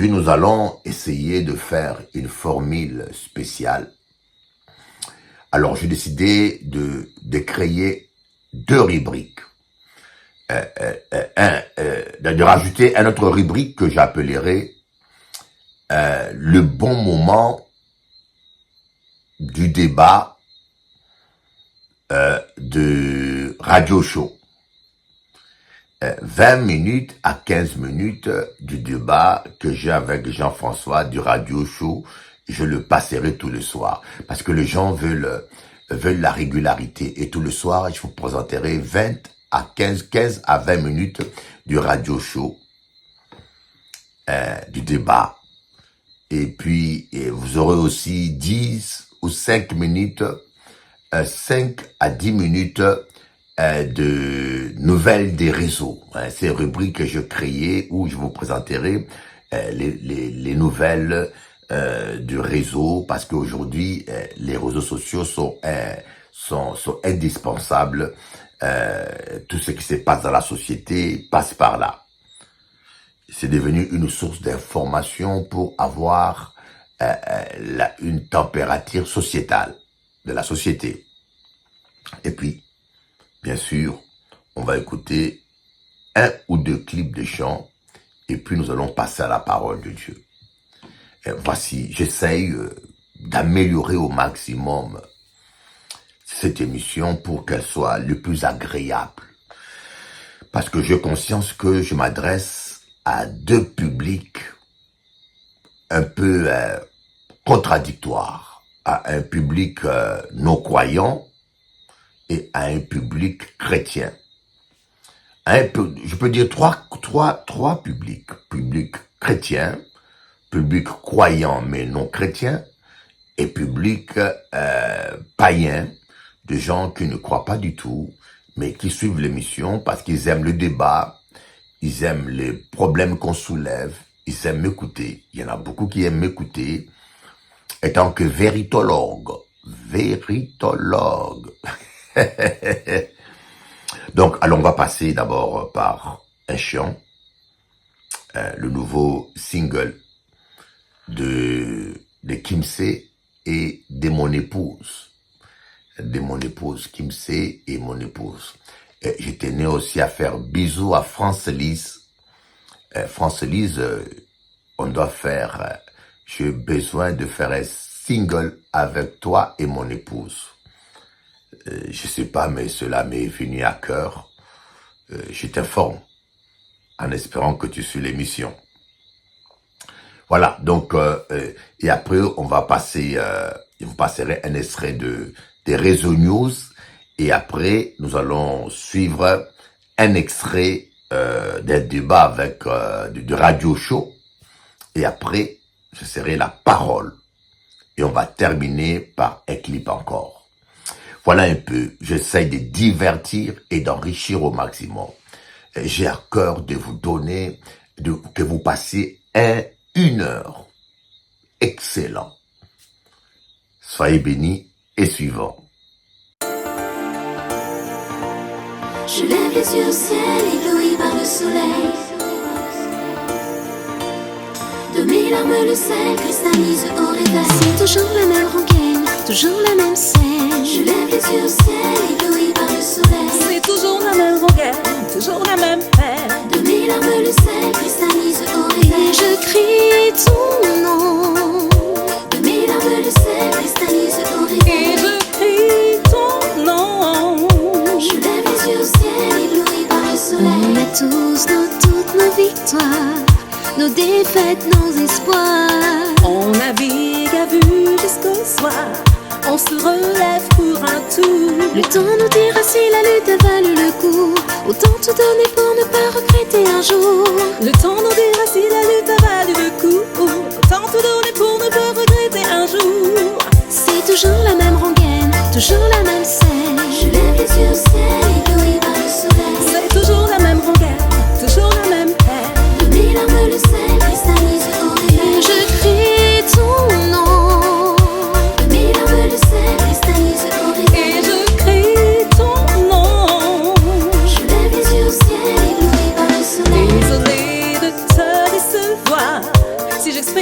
Aujourd'hui, nous allons essayer de faire une formule spéciale. Alors, j'ai décidé de créer deux rubriques. De rajouter une autre rubrique que j'appellerai le bon moment du débat de radio show. 20 minutes à 15 minutes du débat que j'ai avec Jean-François du radio show. Je le passerai tout le soir parce que les gens veulent la régularité. Et tout le soir, je vous présenterai 20 à 15 à 20 minutes du radio show, du débat. Et puis, vous aurez aussi 10 ou 5 minutes, 5 à 10 minutes de nouvelles des réseaux. C'est une rubrique que je créais où je vous présenterai les nouvelles du réseau parce qu'aujourd'hui, les réseaux sociaux sont indispensables. Tout ce qui se passe dans la société passe par là. C'est devenu une source d'information pour avoir une température sociétale de la société. Et puis, bien sûr, on va écouter un ou deux clips de chant et puis nous allons passer à la parole de Dieu. Et voici, j'essaye d'améliorer au maximum cette émission pour qu'elle soit le plus agréable. Parce que j'ai conscience que je m'adresse à deux publics un peu contradictoires. À un public non-croyant et à un public chrétien. Je peux dire trois publics. Public chrétien, public croyant mais non chrétien, et public païen, de gens qui ne croient pas du tout, mais qui suivent l'émission parce qu'ils aiment le débat, ils aiment les problèmes qu'on soulève, ils aiment m'écouter. Il y en a beaucoup qui aiment m'écouter, étant que véritologue. Donc, alors on va passer d'abord par un chant, le nouveau single de Kimsey et de mon épouse. Kimsey et mon épouse. Et je tenais aussi à faire bisous à France-Lise. France-Lise, on doit faire, j'ai besoin de faire un single avec toi et mon épouse. Je sais pas, mais cela m'est venu à cœur. Je t'informe, en espérant que tu suis l'émission. Voilà, donc, et après, on va passer, vous passerez un extrait des réseaux news, et après, nous allons suivre un extrait d'un débat avec du radio show, et après, je serai la parole, et on va terminer par un clip encore. Voilà un peu, j'essaie de divertir et d'enrichir au maximum. J'ai à cœur de vous donner, que vous passiez une heure. Excellent. Soyez bénis et suivants. Je lève les yeux au ciel, ébloui par le soleil. De mes larmes le sel cristallise au réveil. C'est toujours la même rengaine, toujours la même scène. Je lève les yeux au ciel, ébloui par le soleil. C'est toujours la même rengaine, toujours la même peine. De mes larmes le sel cristallise au réveil. Et je crie ton nom. De mes larmes le sel cristallise au réveil. Et je crie ton nom. Je lève les yeux au ciel, ébloui par le soleil. On a tous toutes nos victoires, nos défaites, nos espoirs. On navigue à vue jusqu'au soir. On se relève pour un tour. Le temps nous dira si la lutte a valu le coup. Autant tout donner pour ne pas regretter un jour. Le temps nous dira si la lutte a valu le coup. Autant tout donner pour ne pas regretter un jour. C'est toujours la même rengaine, toujours la même scène. Je lève les yeux au ciel, ébloui par le soleil. C'est toujours la même rengaine, toujours la même peine. De mes larmes le sel cristallise au réveil. Je crie ton nom. De mes larmes le sel cristallise au réveil. Et je crie ton nom. Je lève les yeux au ciel, ébloui par le soleil. Désolé de te décevoir.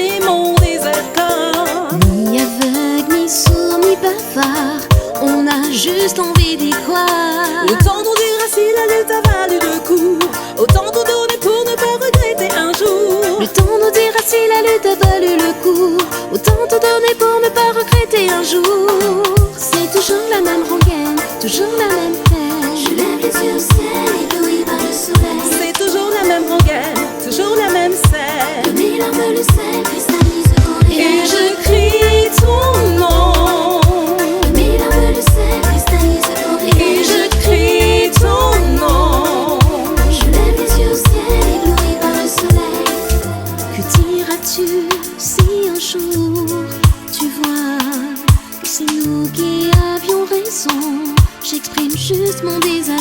exprimer mon désaccord. Ni aveugle, ni sourd, ni bavard, on a juste envie d'y croire. Le temps nous dira si la lutte a valu le coup. Autant tout donner pour ne pas regretter un jour. Le temps nous dira si la lutte a valu le coup. Autant tout donner pour ne pas regretter un jour. C'est toujours la même rengaine, toujours la même peine. Je lève les yeux au ciel, ébloui par le soleil. C'est toujours la même rengaine, toujours la même scène. De mes larmes le sel cristallise au réveil. Et je crie ton nom. De mes larmes le sel cristallise au réveil. Et je crie ton nom. Je lève les yeux au ciel, ébloui par le soleil. Que diras-tu si un jour tu vois que c'est nous qui avions raison? J'exprime juste mon désaccord.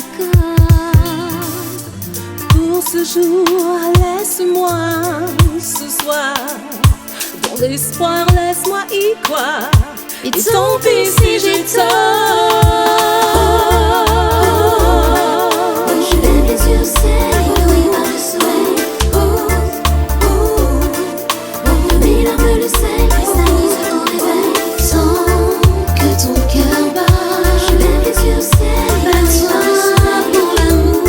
Pour ce jour, laisse-moi ce soir. Dans l'espoir, laisse-moi y croire. Et Tant pis si j'ai tort. Je lève les yeux au ciel, ébloui par le soleil. De mes larmes le sel cristallise au réveil. Sans que ton cœur bat. Je lève les yeux au ciel, ébloui par le soleil. Pour l'amour.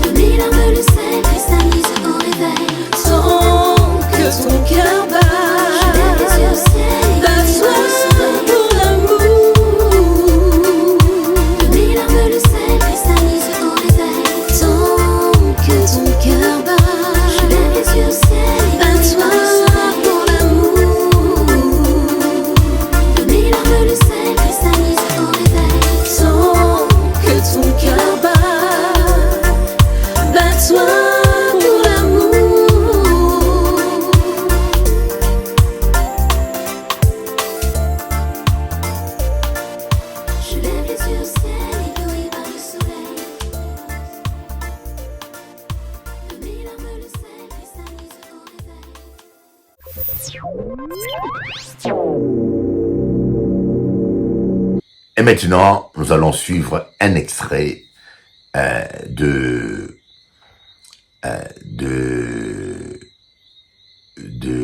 De mes larmes le sel cristallise au réveil. Tant que ton cœur bat. Je lève les yeux au ciel, Bats-toi pour l'amour. de mes larmes le sel cristallise au réveil. Tant que ton cœur bat. Je lève les yeux au ciel, bats-toi pour l'amour. De mes larmes le sel cristallise au réveil. Tant que ton cœur bat. Bats-toi pour l'amour. Je lève les yeux au ciel, ébloui par le soleil. De mes larmes le sel cristallise au réveil. Et maintenant, nous allons suivre un extrait de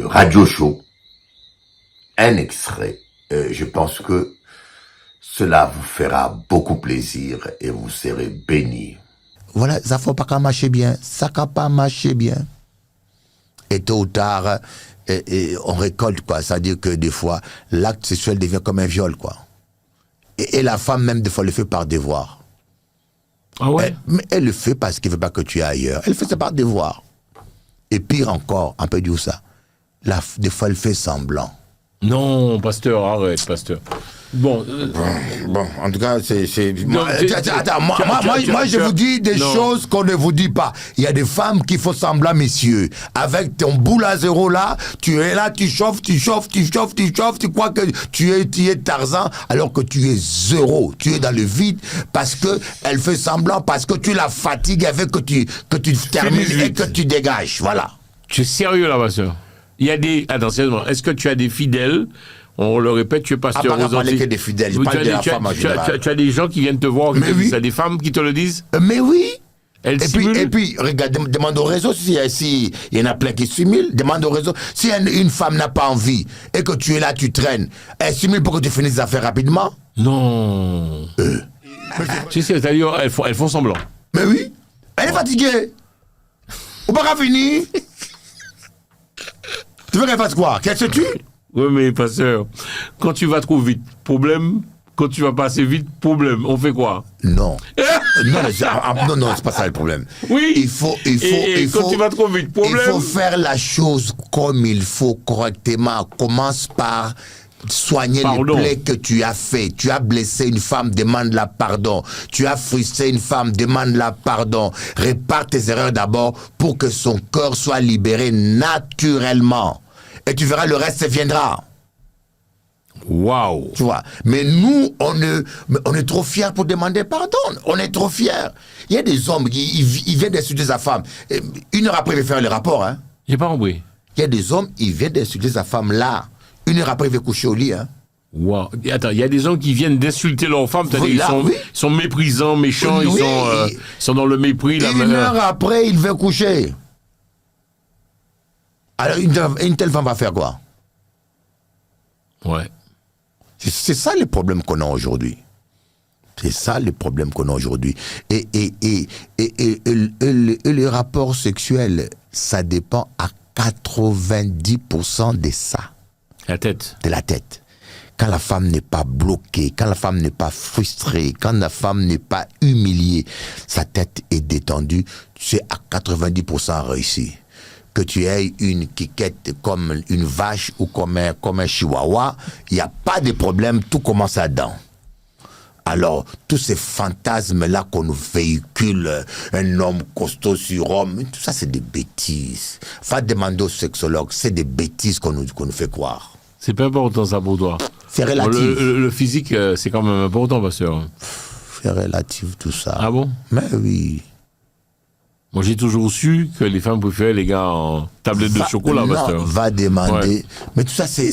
Radio Show. Un extrait. Je pense que cela vous fera beaucoup plaisir et vous serez bénis. Voilà, ça faut pas qu'à marcher bien. Ça n'a pas marché bien. Et tôt ou tard, on récolte, quoi. C'est-à-dire que des fois, l'acte sexuel devient comme un viol, quoi. Et la femme, même, des fois, le fait par devoir. Ah ouais? Mais elle le fait parce qu'elle ne veut pas que tu ailles ailleurs. Elle fait ça par devoir. Et pire encore, on peut dire ça. Des fois, elle fait semblant. Non, pasteur, arrête, pasteur. Bon, Bon, en tout cas, c'est... Non, Attends, moi, je vous dis des choses qu'on ne vous dit pas. Il y a des femmes qui font semblant, messieurs. Avec ton boule à zéro là, tu es là, tu chauffes, tu crois que tu es Tarzan, alors que tu es zéro. Tu es dans le vide parce que elle fait semblant, parce que tu la fatigues avec que tu termines et que tu dégages. Voilà. tu es sérieux là, pasteur? Il y a des... Attends, sérieusement, est-ce que tu as des fidèles? On le répète, tu es pasteur aux parler Antilles. que des fidèles, je parle de la femme en général. Tu as des gens qui viennent te voir, Mais oui. tu as des femmes qui te le disent? Mais oui. Et puis, regarde, demande au réseau si il y en a plein qui simulent. Demande au réseau. Si une femme n'a pas envie et que tu es là, tu traînes, elle simule pour que tu finisses les affaires rapidement. Non. Si, c'est-à-dire, elles font semblant. Mais oui. Elle est fatiguée. Ou pas qu'à finir. Tu veux qu'elle fasse quoi? Qu'elle se tue? Oui, mais pasteur, quand tu vas trop vite, problème. Quand tu vas pas assez vite, problème. On fait quoi? Non. non, c'est pas ça le problème. Oui. Il faut, quand tu vas trop vite, problème. Il faut faire la chose comme il faut, correctement. Commence par soigner les plaies que tu as fait. Tu as blessé une femme, demande-la pardon. Tu as frustré une femme, demande-la pardon. Répare tes erreurs d'abord pour que son corps soit libéré naturellement. Et tu verras, le reste viendra. Waouh. Tu vois. Mais nous, on est trop fiers pour demander pardon. On est trop fiers. Il y a des hommes qui ils viennent d'insulter sa femme. Et 1 heure après, il va faire le rapport. Hein. J'ai pas compris. Il y a des hommes, ils viennent d'insulter sa femme là. 1 heure après, il va coucher au lit. Hein. Wow. Attends, il y a des hommes qui viennent d'insulter leur femme, Oui, ils sont méprisants, méchants, Oui, ils sont dans le mépris. Et 1 heure après, il va coucher. Alors, une telle femme va faire quoi? Ouais. C'est ça les problèmes qu'on a aujourd'hui. C'est ça les problèmes qu'on a aujourd'hui. Et les rapports sexuels, ça dépend à 90% de ça. La tête. De la tête. Quand la femme n'est pas bloquée, quand la femme n'est pas frustrée, quand la femme n'est pas humiliée, sa tête est détendue, c'est à 90% réussi. Que tu aies une quiquette comme une vache ou comme un chihuahua, il n'y a pas de problème, tout commence là-dedans. Alors, tous ces fantasmes-là qu'on nous véhicule, un homme costaud sur homme, tout ça c'est des bêtises. Va demander au sexologue, c'est des bêtises qu'on nous fait croire. C'est pas important ça pour toi. C'est relatif. Le physique, c'est quand même important, pasteur. C'est relatif tout ça. Ah bon? Mais oui. Moi, j'ai toujours su que les femmes préféraient les gars en tablette de chocolat, pasteur. Va demander. Ouais. Mais tout ça, c'est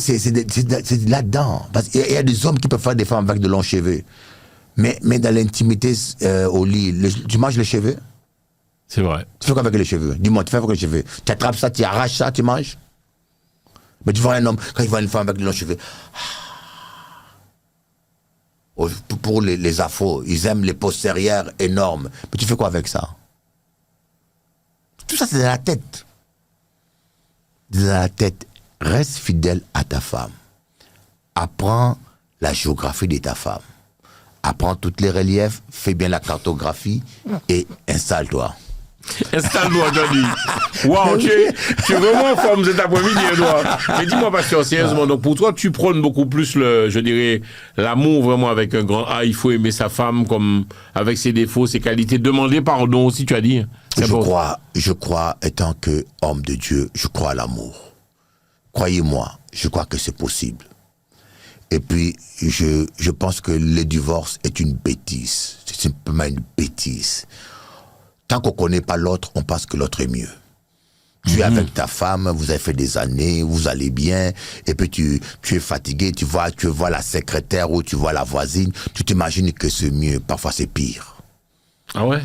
là-dedans. Parce qu'il y a des hommes qui peuvent faire des femmes avec de longs cheveux. Mais dans l'intimité, au lit, tu manges les cheveux? C'est vrai. Tu fais quoi avec les cheveux? Dis-moi, tu fais quoi avec les cheveux? Tu attrapes ça, tu arraches ça, tu manges? Mais tu vois un homme, quand il voit une femme avec de longs cheveux, pour les afros, ils aiment les postérieurs énormes. Mais tu fais quoi avec ça? Tout ça, c'est dans la tête. Dans la tête. Reste fidèle à ta femme. Apprends la géographie de ta femme. Apprends tous les reliefs, fais bien la cartographie et installe-toi. Installe-toi, Johnny. Waouh, tu es vraiment en forme cet après-midi, Edouard. Mais dis-moi, pasteur, sérieusement, donc pour toi, tu prônes beaucoup plus je dirais, l'amour vraiment avec un grand A. Il faut aimer sa femme comme avec ses défauts, ses qualités. Demander pardon aussi, tu as dit. Je crois, étant que homme de Dieu, je crois à l'amour. Croyez-moi, je crois que c'est possible. Et puis, je pense que le divorce est une bêtise. C'est simplement une bêtise. Tant qu'on ne connaît pas l'autre, on pense que l'autre est mieux. Tu es avec ta femme, vous avez fait des années, vous allez bien, et puis tu es fatigué, tu vois la secrétaire ou tu vois la voisine, tu t'imagines que c'est mieux. Parfois, c'est pire. Ah ouais?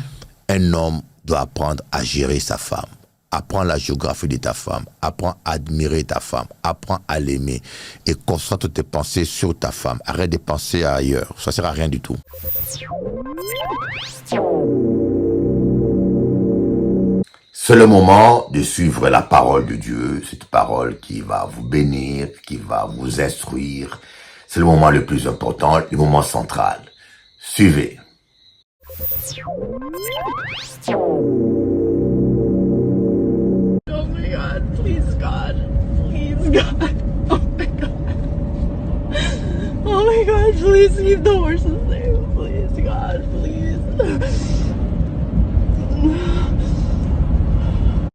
Un homme doit apprendre à gérer sa femme. Apprends la géographie de ta femme. Apprends à admirer ta femme. Apprends à l'aimer. Et concentre tes pensées sur ta femme. Arrête de penser ailleurs. Ça ne sert à rien du tout. C'est le moment de suivre la parole de Dieu, cette parole qui va vous bénir, qui va vous instruire. C'est le moment le plus important, le moment central. Suivez. Oh my God, please God. Please God. Oh my God. Oh my God, please keep the horses there. Please God, please.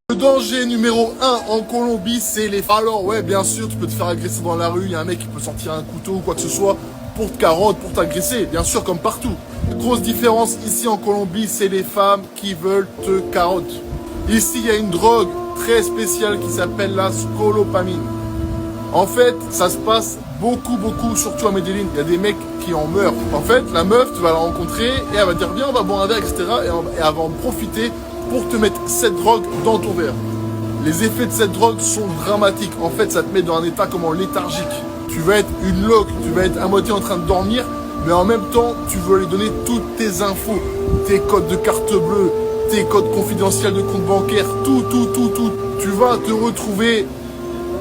Le danger numéro 1 en Colombie, c'est les femmes. Alors ouais, bien sûr, tu peux te faire agresser dans la rue, il y a un mec qui peut sortir un couteau ou quoi que ce soit pour te carotte, pour t'agresser, bien sûr, comme partout. Grosse différence ici en Colombie, c'est les femmes qui veulent te carotte. Ici, il y a une drogue très spéciale qui s'appelle la scolopamine. En fait, ça se passe beaucoup, surtout à Medellín. Il y a des mecs qui en meurent. En fait, la meuf, tu vas la rencontrer et elle va dire viens, on va boire un verre, etc. Et elle va en profiter pour te mettre cette drogue dans ton verre. Les effets de cette drogue sont dramatiques. En fait, ça te met dans un état comment léthargique. Tu vas être une loque, tu vas être à moitié en train de dormir, mais en même temps, tu veux lui donner toutes tes infos, tes codes de carte bleue, tes codes confidentiels de compte bancaire, tout. Tu vas te retrouver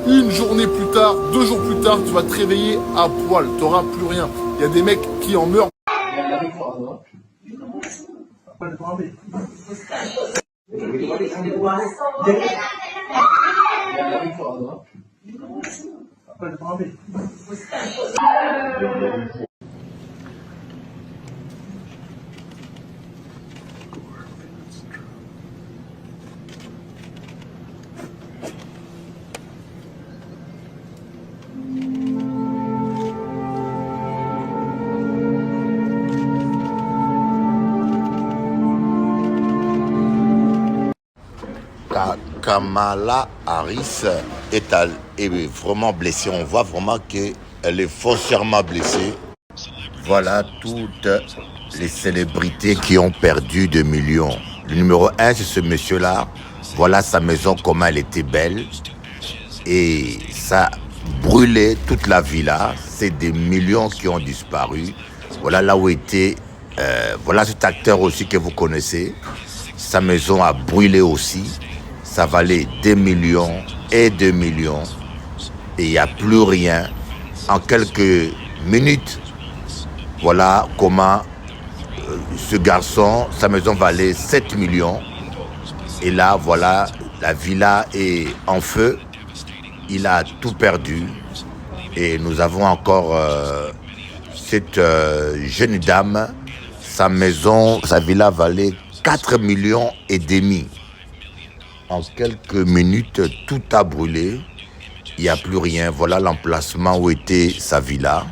une journée plus tard, 2 jours plus tard, tu vas te réveiller à poil, tu n'auras plus rien. Il y a des mecs qui en meurent. Kamala Harris est vraiment blessée. On voit vraiment qu'elle est foncièrement blessée. Voilà toutes les célébrités qui ont perdu 2 millions. Le numéro 1, c'est ce monsieur-là. Voilà sa maison, comment elle était belle. et ça a brûlé toute la villa. C'est des millions qui ont disparu. Voilà là où était, voilà cet acteur aussi que vous connaissez. Sa maison a brûlé aussi. Ça valait des millions et des millions. Et il n'y a plus rien. En quelques minutes, voilà comment ce garçon, sa maison valait 7 millions. Et là, voilà, la villa est en feu. Il a tout perdu. Et nous avons encore cette jeune dame. Sa maison, sa villa valait 4 millions et demi. En quelques minutes, tout a brûlé. Il n'y a plus rien. Voilà l'emplacement où était sa villa.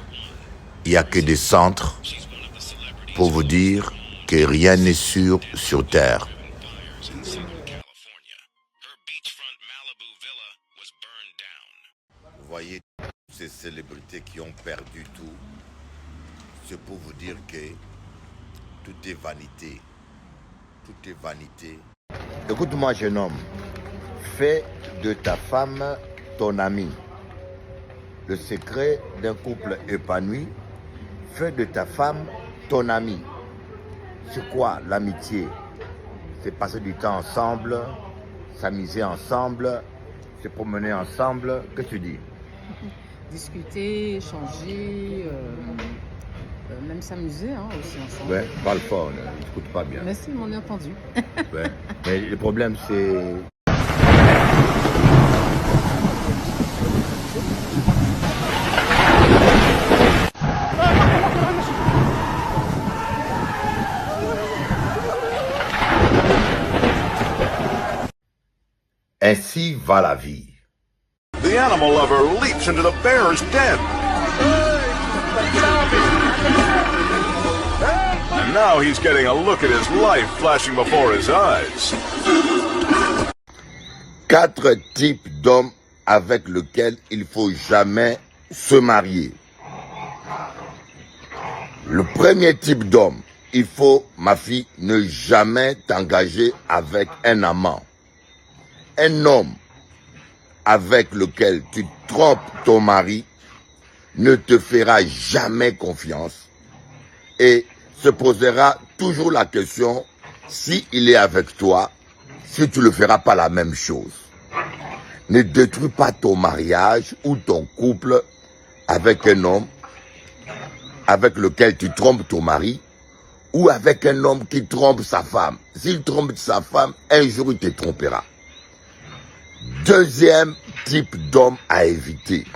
Il n'y a que des centres pour vous dire que rien n'est sûr sur Terre. Vous voyez ces célébrités qui ont perdu tout. C'est pour vous dire que tout est vanité. Tout est vanité. Écoute-moi, jeune homme. Fais de ta femme ton ami. Le secret d'un couple épanoui, fais de ta femme ton ami. C'est quoi l'amitié? C'est passer du temps ensemble, s'amuser ensemble, se promener ensemble. Qu'est-ce que tu dis? Discuter, échanger, même s'amuser aussi ensemble. Ouais, parle fort, ne t'écoute pas bien. Merci, on est entendu. Ouais. Mais le problème, c'est... Ainsi va la vie. The animal lover leaps into the bear's den. And now he's getting a look at his life flashing before his eyes. 4 types d'hommes avec lesquels il faut jamais se marier. Le premier type d'homme, il faut, ma fille, ne jamais t'engager avec un amant. Un homme avec lequel tu trompes ton mari ne te fera jamais confiance et se posera toujours la question si il est avec toi, si tu ne feras pas la même chose. Ne détruis pas ton mariage ou ton couple avec un homme avec lequel tu trompes ton mari ou avec un homme qui trompe sa femme. S'il trompe sa femme, un jour il te trompera. Deuxième type d'homme à éviter.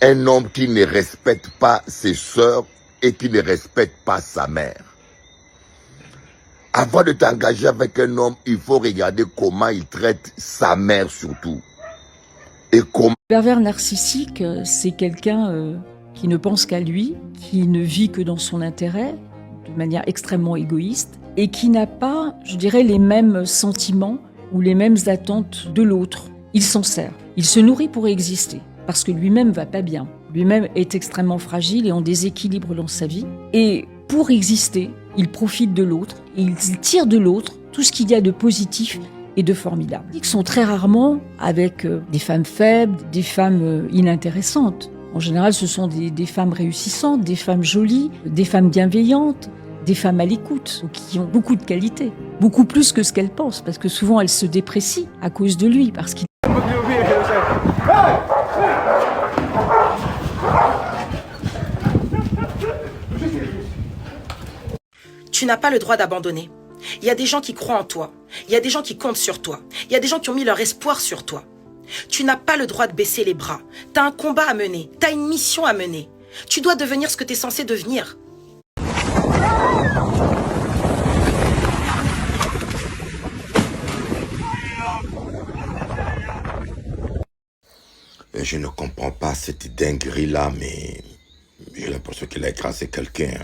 Un homme qui ne respecte pas ses sœurs et qui ne respecte pas sa mère. Avant de t'engager avec un homme, il faut regarder comment il traite sa mère surtout. Et comment... Le pervers narcissique, c'est quelqu'un qui ne pense qu'à lui, qui ne vit que dans son intérêt, de manière extrêmement égoïste, et qui n'a pas, je dirais, les mêmes sentiments ou les mêmes attentes de l'autre. Il s'en sert. Il se nourrit pour exister, parce que lui-même va pas bien. Lui-même est extrêmement fragile et en déséquilibre dans sa vie. Et pour exister, il profite de l'autre, et il tire de l'autre tout ce qu'il y a de positif et de formidable. Ils sont très rarement avec des femmes faibles, des femmes inintéressantes. En général, ce sont des femmes réussissantes, des femmes jolies, des femmes bienveillantes, des femmes à l'écoute, qui ont beaucoup de qualités, beaucoup plus que ce qu'elles pensent, parce que souvent elles se déprécient à cause de lui, parce qu'il... Tu n'as pas le droit d'abandonner. Il y a des gens qui croient en toi. Il y a des gens qui comptent sur toi. Il y a des gens qui ont mis leur espoir sur toi. Tu n'as pas le droit de baisser les bras. Tu as un combat à mener. Tu as une mission à mener. Tu dois devenir ce que tu es censé devenir. Je ne comprends pas cette dinguerie-là, mais j'ai l'impression qu'il a écrasé quelqu'un.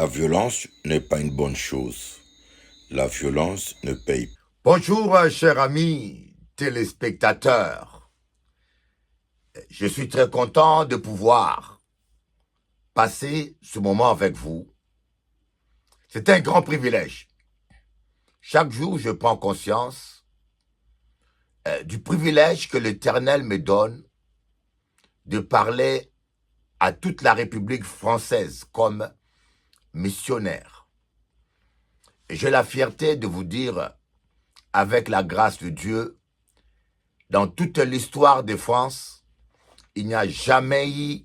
La violence n'est pas une bonne chose. La violence ne paye pas. Bonjour, chers amis téléspectateurs. Je suis très content de pouvoir passer ce moment avec vous. C'est un grand privilège. Chaque jour, je prends conscience du privilège que l'Éternel me donne de parler à toute la République française comme missionnaire. Et j'ai la fierté de vous dire, avec la grâce de Dieu, dans toute l'histoire de France, il n'y a jamais eu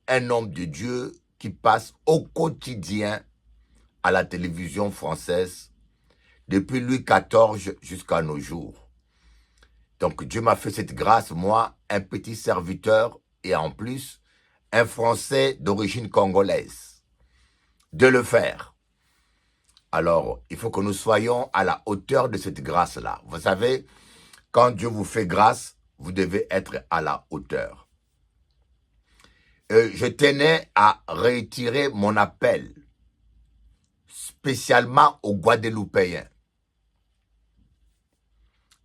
un homme de Dieu qui passe au quotidien à la télévision française depuis Louis XIV jusqu'à nos jours. Donc Dieu m'a fait cette grâce, moi, un petit serviteur et en plus un Français d'origine congolaise, de le faire. Alors, il faut que nous soyons à la hauteur de cette grâce-là. Vous savez, quand Dieu vous fait grâce, vous devez être à la hauteur. Je tenais à retirer mon appel, spécialement aux Guadeloupéens.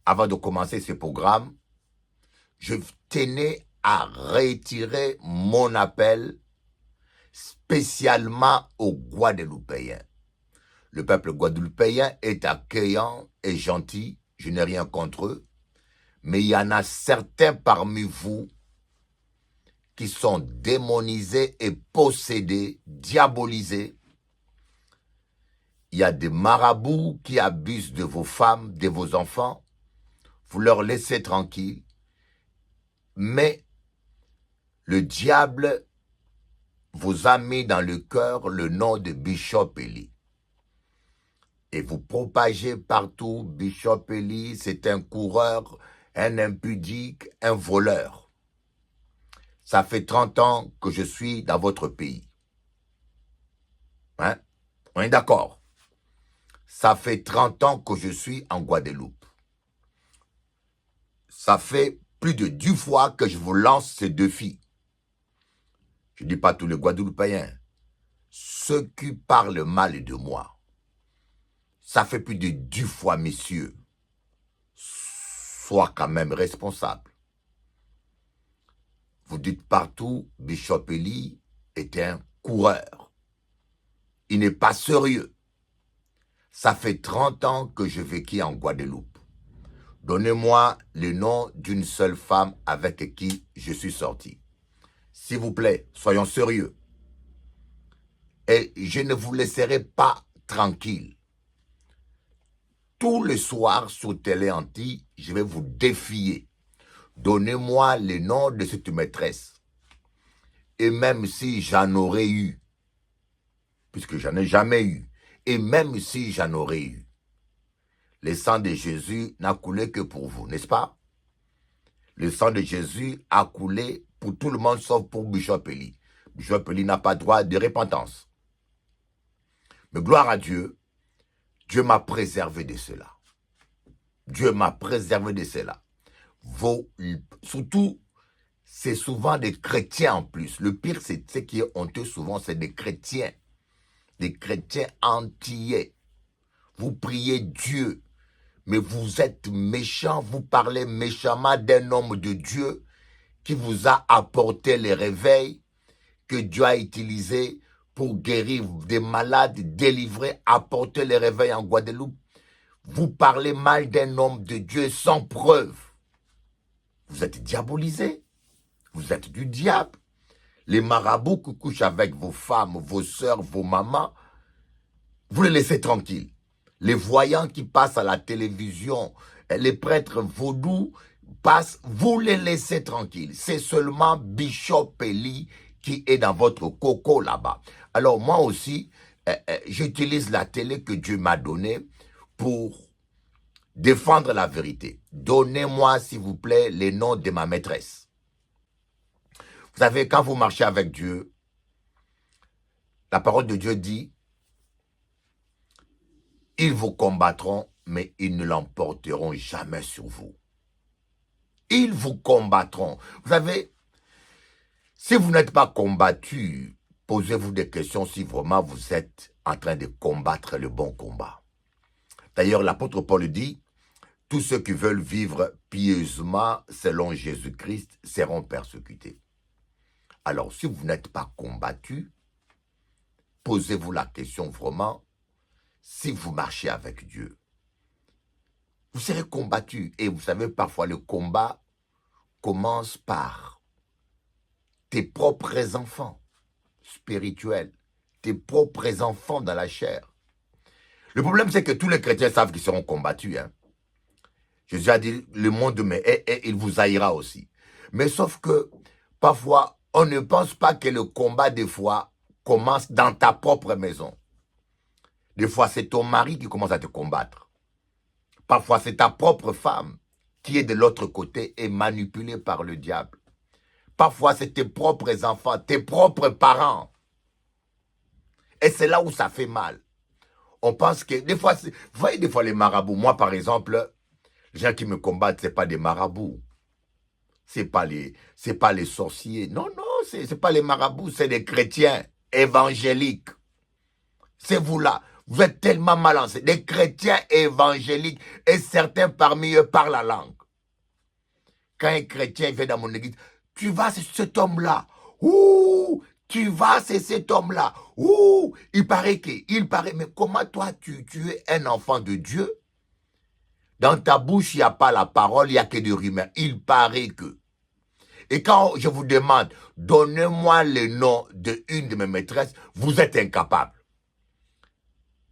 Avant de commencer ce programme, je tenais à retirer mon appel spécialement aux Guadeloupéens. Le peuple guadeloupéen est accueillant et gentil, je n'ai rien contre eux, mais il y en a certains parmi vous qui sont démonisés et possédés, diabolisés. Il y a des marabouts qui abusent de vos femmes, de vos enfants. Vous leur laissez tranquilles. Mais le diable vous a mis dans le cœur le nom de Bishop Eli. Et vous propagez partout, Bishop Eli, c'est un coureur, un impudique, un voleur. Ça fait 30 ans que je suis dans votre pays. Hein? On est d'accord? Ça fait 30 ans que je suis en Guadeloupe. Ça fait plus de 10 fois que je vous lance ce défi. Je ne dis pas tous les Guadeloupéens. Ceux qui parlent mal de moi. Ça fait plus de 10 fois, messieurs. Sois quand même responsable. Vous dites partout, Bishop Eli est un coureur. Il n'est pas sérieux. Ça fait 30 ans que je vécu en Guadeloupe. Donnez-moi le nom d'une seule femme avec qui je suis sorti. S'il vous plaît, soyons sérieux. Et je ne vous laisserai pas tranquille. Tous les soirs sur Télé Anti, je vais vous défier. Donnez-moi le nom de cette maîtresse. Et même si j'en aurais eu, puisque j'en ai jamais eu, et même si j'en aurais eu, le sang de Jésus n'a coulé que pour vous, n'est-ce pas? Le sang de Jésus a coulé pour tout le monde sauf pour Bishop Eli. Bishop Eli n'a pas droit de repentance. Mais gloire à Dieu, Dieu m'a préservé de cela. Dieu m'a préservé de cela. Surtout, c'est souvent des chrétiens en plus. Le pire, c'est ce qui est honteux souvent, c'est des chrétiens antillais. Vous priez Dieu, mais vous êtes méchants, vous parlez méchamment d'un homme de Dieu qui vous a apporté les réveils que Dieu a utilisés pour guérir des malades, délivrer, apporter les réveils en Guadeloupe. Vous parlez mal d'un homme de Dieu sans preuve. Vous êtes diabolisés. Vous êtes du diable. Les marabouts qui couchent avec vos femmes, vos sœurs, vos mamans, vous les laissez tranquilles. Les voyants qui passent à la télévision, les prêtres vaudous passent, vous les laissez tranquilles. C'est seulement Bishop Eli qui est dans votre coco là-bas. Alors moi aussi, j'utilise la télé que Dieu m'a donnée pour défendre la vérité. Donnez-moi, s'il vous plaît, les noms de ma maîtresse. Vous savez, quand vous marchez avec Dieu, la parole de Dieu dit, ils vous combattront, mais ils ne l'emporteront jamais sur vous. Ils vous combattront. Vous savez, si vous n'êtes pas combattu posez-vous des questions si vraiment vous êtes en train de combattre le bon combat. D'ailleurs, l'apôtre Paul dit, tous ceux qui veulent vivre pieusement selon Jésus-Christ seront persécutés. Alors, si vous n'êtes pas combattu, posez-vous la question vraiment, si vous marchez avec Dieu, vous serez combattu. Et vous savez, parfois le combat commence par tes propres enfants spirituels, tes propres enfants dans la chair. Le problème, c'est que tous les chrétiens savent qu'ils seront combattus. Hein. Jésus a dit, le monde il vous haïra aussi. Mais sauf que, parfois, on ne pense pas que le combat, des fois, commence dans ta propre maison. Des fois, c'est ton mari qui commence à te combattre. Parfois, c'est ta propre femme qui est de l'autre côté et manipulée par le diable. Parfois, c'est tes propres enfants, tes propres parents. Et c'est là où ça fait mal. On pense que, des fois, vous voyez des fois les marabouts. Moi, par exemple, les gens qui me combattent, ce n'est pas des marabouts. Ce n'est pas les sorciers. Non, non, ce n'est pas les marabouts, c'est des chrétiens évangéliques. C'est vous là. Vous êtes tellement mal enseignés. Des chrétiens évangéliques et certains parmi eux parlent la langue. Quand un chrétien vient dans mon église, tu vas, c'est cet homme-là. Ouh, tu vas, c'est cet homme-là. Ouh, il paraît, mais comment toi, tu es un enfant de Dieu? Dans ta bouche, il n'y a pas la parole, il n'y a que des rumeurs. Il paraît que. Et quand je vous demande, donnez-moi le nom d'une de mes maîtresses, vous êtes incapable.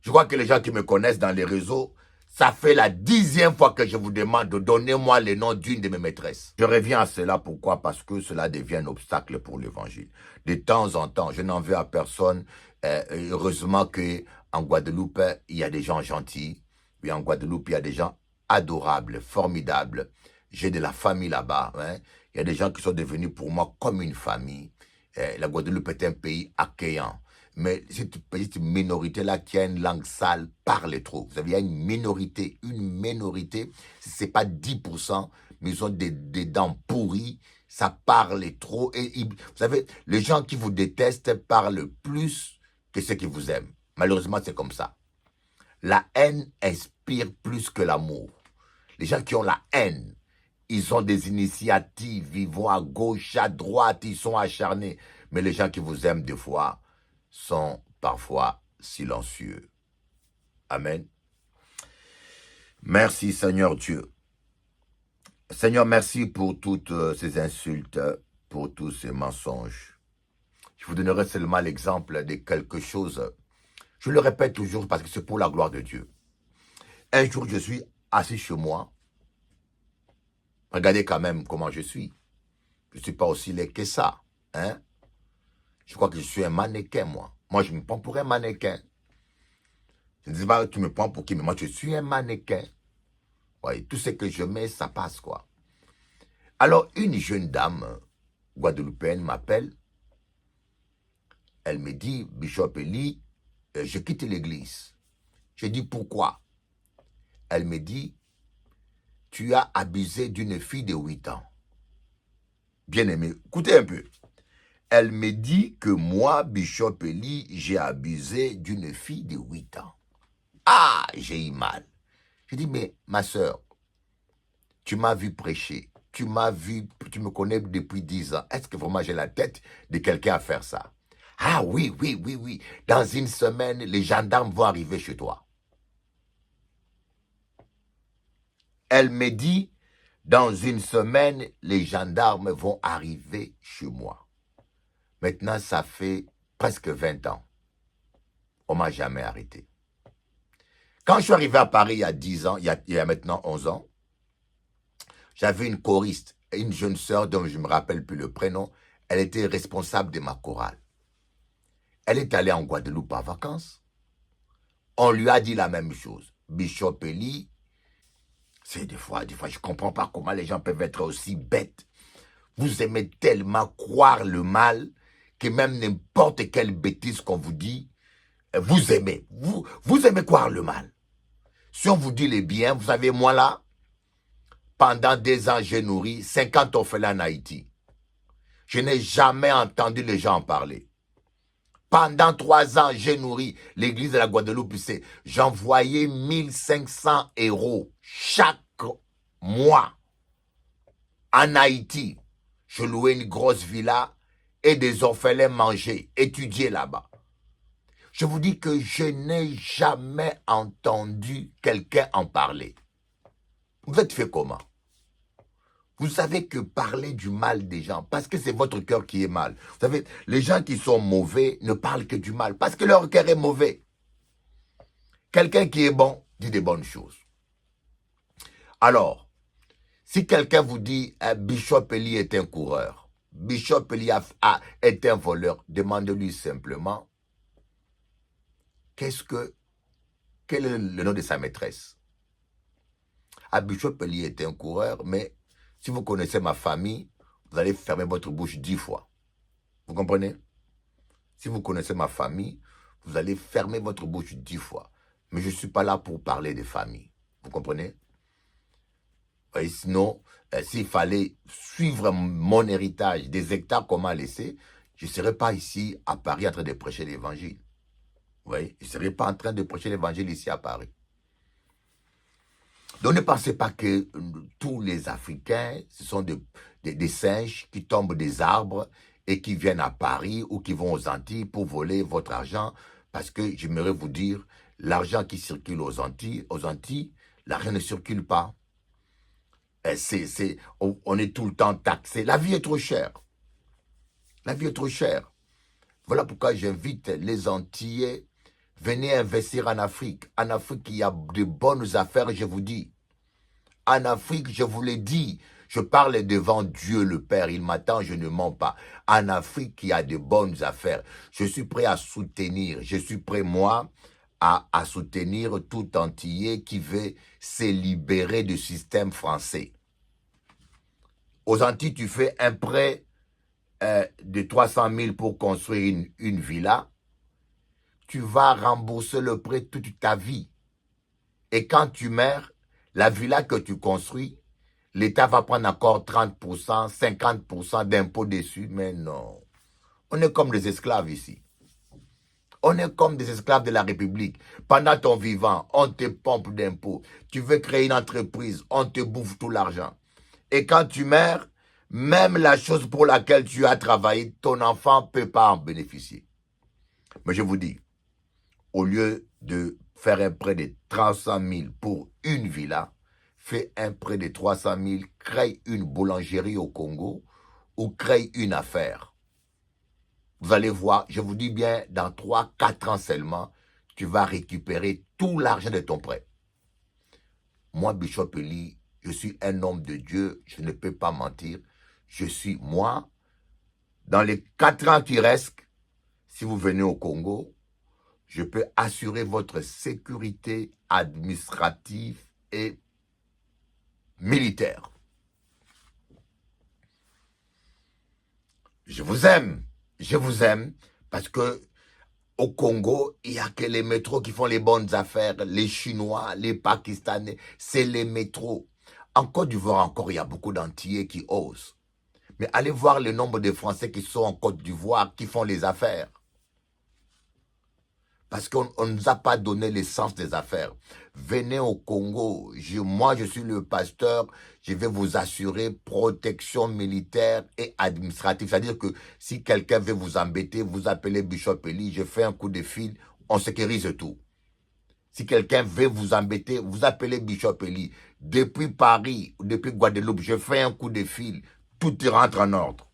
Je crois que les gens qui me connaissent dans les réseaux, ça fait la 10e fois que je vous demande de donner-moi le nom d'une de mes maîtresses. Je reviens à cela, pourquoi? Parce que cela devient un obstacle pour l'évangile. De temps en temps, je n'en veux à personne. Heureusement qu'en Guadeloupe, il y a des gens gentils. Oui, en Guadeloupe, il y a des gens adorables, formidables. J'ai de la famille là-bas. Hein. Il y a des gens qui sont devenus pour moi comme une famille. La Guadeloupe est un pays accueillant. Mais cette petite minorité-là qui a une langue sale parle trop. Vous savez, il y a une minorité, ce n'est pas 10%, mais ils ont des dents pourries, ça parle trop. Et vous savez, les gens qui vous détestent parlent plus que ceux qui vous aiment. Malheureusement, c'est comme ça. La haine inspire plus que l'amour. Les gens qui ont la haine, ils ont des initiatives, ils vont à gauche, à droite, ils sont acharnés. Mais les gens qui vous aiment, des fois, sont parfois silencieux. Amen. Merci Seigneur Dieu. Seigneur, merci pour toutes ces insultes, pour tous ces mensonges. Je vous donnerai seulement l'exemple de quelque chose. Je le répète toujours parce que c'est pour la gloire de Dieu. Un jour, je suis assis chez moi. Regardez quand même comment je suis. Je ne suis pas aussi laid que ça. Hein? Je crois que je suis un mannequin, moi. Moi, je me prends pour un mannequin. Je ne dis pas que tu me prends pour qui, mais moi, je suis un mannequin. Ouais, tout ce que je mets, ça passe, quoi. Alors, une jeune dame guadeloupéenne m'appelle. Elle me dit, Bishop Eli, je quitte l'église. Je dis, pourquoi? Elle me dit, tu as abusé d'une fille de 8 ans. Bien aimé, écoutez un peu. Elle me dit que moi, Bishop Eli, j'ai abusé d'une fille de 8 ans. Ah, j'ai eu mal. Je dis, mais ma soeur, tu m'as vu prêcher. Tu me connais depuis 10 ans. Est-ce que vraiment j'ai la tête de quelqu'un à faire ça? Ah oui. Dans une semaine, les gendarmes vont arriver chez toi. Elle me dit, dans une semaine, les gendarmes vont arriver chez moi. Maintenant, ça fait presque 20 ans. On ne m'a jamais arrêté. Quand je suis arrivé à Paris il y a 10 ans, il y a maintenant 11 ans, j'avais une choriste, une jeune sœur dont je ne me rappelle plus le prénom. Elle était responsable de ma chorale. Elle est allée en Guadeloupe en vacances. On lui a dit la même chose. Bishop Eli, c'est des fois, je ne comprends pas comment les gens peuvent être aussi bêtes. Vous aimez tellement croire le mal que même n'importe quelle bêtise qu'on vous dit, vous aimez. Vous aimez croire le mal. Si on vous dit les biens, vous savez, moi là, pendant 2 ans, j'ai nourri 50 orphelins en Haïti. Je n'ai jamais entendu les gens en parler. Pendant 3 ans, j'ai nourri l'église de la Guadeloupe. J'envoyais 1500 € chaque mois en Haïti. Je louais une grosse villa et des orphelins mangeaient, étudiaient là-bas. Je vous dis que je n'ai jamais entendu quelqu'un en parler. Vous êtes fait comment? Vous savez que parler du mal des gens, parce que c'est votre cœur qui est mal. Vous savez, les gens qui sont mauvais ne parlent que du mal, parce que leur cœur est mauvais. Quelqu'un qui est bon dit des bonnes choses. Alors, si quelqu'un vous dit Bishop Eli est un coureur, Bishop Eli est un voleur, demandez-lui simplement quel est le nom de sa maîtresse. Bishop Eli est un coureur, mais si vous connaissez ma famille, vous allez fermer votre bouche 10 fois. Vous comprenez? Si vous connaissez ma famille, vous allez fermer votre bouche 10 fois. Mais je ne suis pas là pour parler de famille. Vous comprenez? Et sinon, s'il fallait suivre mon héritage, des hectares qu'on m'a laissés, je ne serais pas ici à Paris en train de prêcher l'évangile. Vous voyez? Je ne serais pas en train de prêcher l'évangile ici à Paris. Donc ne pensez pas que tous les Africains, ce sont des singes qui tombent des arbres et qui viennent à Paris ou qui vont aux Antilles pour voler votre argent. Parce que j'aimerais vous dire, l'argent qui circule aux Antilles, l'argent ne circule pas. On est tout le temps taxé. La vie est trop chère. La vie est trop chère. Voilà pourquoi j'invite les Antillais, venez investir en Afrique. En Afrique, il y a de bonnes affaires, je vous dis. En Afrique, je vous l'ai dit, je parle devant Dieu le Père, il m'attend, je ne mens pas. En Afrique, il y a de bonnes affaires. Je suis prêt à soutenir, je suis prêt, moi, à soutenir tout Antillais qui veut se libérer du système français. Aux Antilles, tu fais un prêt de 300 000 pour construire une villa. Tu vas rembourser le prêt toute ta vie. Et quand tu meurs, la villa que tu construis, l'État va prendre encore 30%, 50% d'impôts dessus. Mais non, on est comme des esclaves ici. On est comme des esclaves de la République. Pendant ton vivant, on te pompe d'impôts. Tu veux créer une entreprise, on te bouffe tout l'argent. Et quand tu meurs, même la chose pour laquelle tu as travaillé, ton enfant ne peut pas en bénéficier. Mais je vous dis, au lieu de faire un prêt de 300 000 pour une villa, fais un prêt de 300 000, crée une boulangerie au Congo ou crée une affaire. Vous allez voir, je vous dis bien, dans 3-4 ans seulement, tu vas récupérer tout l'argent de ton prêt. Moi, Bishop Eli, je suis un homme de Dieu, je ne peux pas mentir. Je suis, moi, dans les 4 ans qui restent, si vous venez au Congo, je peux assurer votre sécurité administrative et militaire. Je vous aime parce que au Congo, il n'y a que les métros qui font les bonnes affaires, les Chinois, les Pakistanais, c'est les métros. En Côte d'Ivoire encore, il y a beaucoup d'Antillais qui osent. Mais allez voir le nombre de Français qui sont en Côte d'Ivoire, qui font les affaires. Parce qu'on ne nous a pas donné l'essence des affaires. Venez au Congo. Moi, je suis le pasteur. Je vais vous assurer protection militaire et administrative. C'est-à-dire que si quelqu'un veut vous embêter, vous appelez Bishop Eli, je fais un coup de fil, on sécurise tout. Si quelqu'un veut vous embêter, vous appelez Bishop Eli. Depuis Paris, depuis Guadeloupe, je fais un coup de fil, tout rentre en ordre.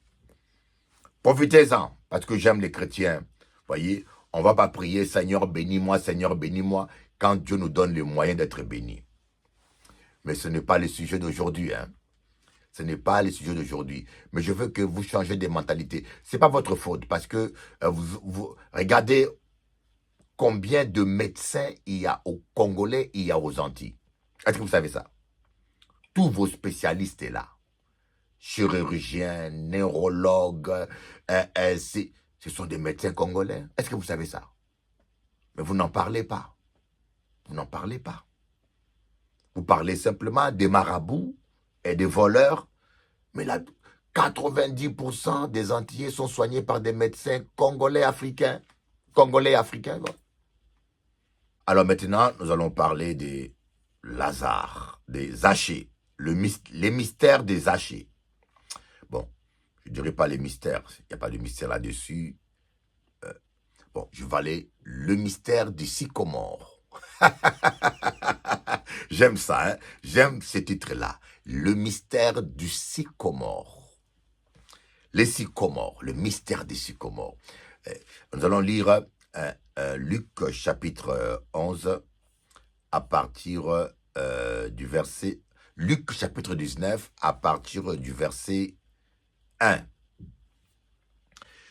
Profitez-en, parce que j'aime les chrétiens. Voyez, on ne va pas prier Seigneur bénis-moi, quand Dieu nous donne le moyen d'être bénis. Mais ce n'est pas le sujet d'aujourd'hui. Hein. Ce n'est pas le sujet d'aujourd'hui. Mais je veux que vous changez de mentalité. Ce n'est pas votre faute, parce que vous regardez combien de médecins il y a aux Congolais, il y a aux Antilles. Est-ce que vous savez ça? Tous vos spécialistes sont là. Chirurgiens, neurologues, ce sont des médecins congolais. Est-ce que vous savez ça? Mais vous n'en parlez pas. Vous n'en parlez pas. Vous parlez simplement des marabouts et des voleurs. Mais là, 90% des Antillais sont soignés par des médecins congolais africains. Congolais et Africains. Quoi. Alors maintenant, nous allons parler des Lazare, des Zachée, les mystères des Zachée. Bon, je ne dirais pas les mystères, il n'y a pas de mystère là-dessus. Bon, je vais aller le mystère du sycomore. J'aime ça, hein? J'aime ce titre-là. Le mystère du sycomore. Les sycomores, le mystère des sycomores. Nous allons lire Luc chapitre 11 à partir du verset... Luc chapitre 19 à partir du verset 1.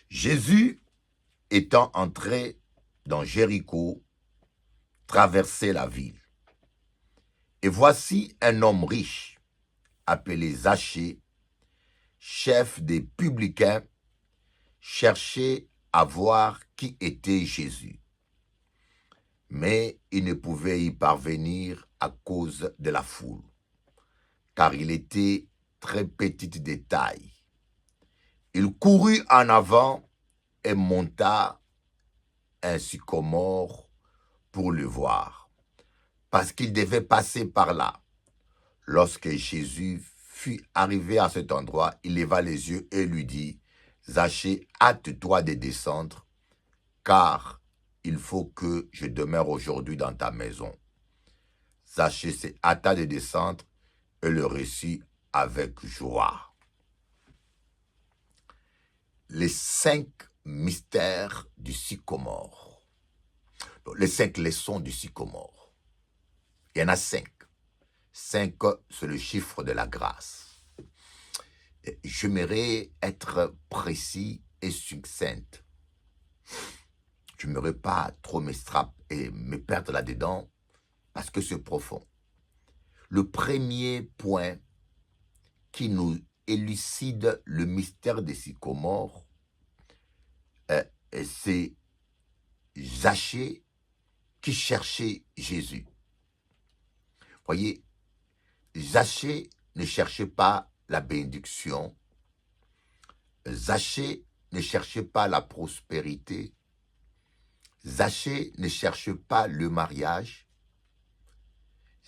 Jésus étant entré dans Jéricho, traversait la ville. Et voici un homme riche, appelé Zachée, chef des publicains, cherchait à voir qui était Jésus. Mais il ne pouvait y parvenir à cause de la foule, car il était très petit de taille. Il courut en avant et monta un sycomore pour le voir, parce qu'il devait passer par là. Lorsque Jésus fut arrivé à cet endroit, il leva les yeux et lui dit, « Zachée, hâte-toi de descendre, car il faut que je demeure aujourd'hui dans ta maison. » Zachée se hâta de descendre et le reçut avec joie. Les 5 mystères du sycomore. Donc, les 5 leçons du sycomore. Il y en a 5. 5, c'est le chiffre de la grâce. J'aimerais être précis et succinct. Je n'aimerais pas trop me perdre là-dedans parce que c'est profond. Le premier point qui nous élucide le mystère des sycomores, c'est Zachée qui cherchait Jésus. Voyez, Zachée ne cherchait pas la bénédiction. Zachée ne cherchait pas la prospérité. Zachée ne cherche pas le mariage.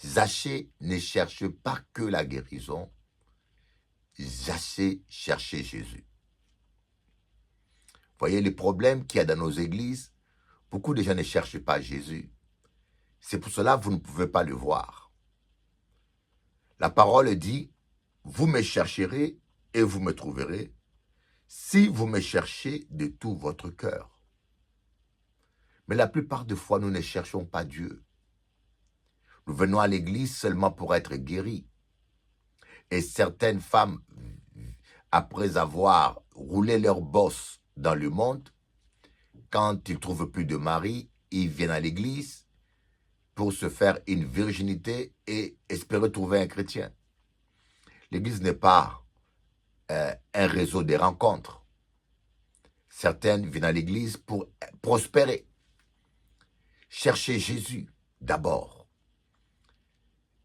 Zachée ne cherche pas que la guérison. Zachée cherchait Jésus. Voyez les problèmes qu'il y a dans nos églises. Beaucoup de gens ne cherchent pas Jésus. C'est pour cela que vous ne pouvez pas le voir. La parole dit, vous me chercherez et vous me trouverez si vous me cherchez de tout votre cœur. Mais la plupart des fois, nous ne cherchons pas Dieu. Nous venons à l'église seulement pour être guéris. Et certaines femmes, après avoir roulé leur bosse dans le monde, quand ils ne trouvent plus de mari, ils viennent à l'église pour se faire une virginité et espérer trouver un chrétien. L'église n'est pas un réseau de rencontres. Certaines viennent à l'église pour prospérer. Cherchez Jésus d'abord.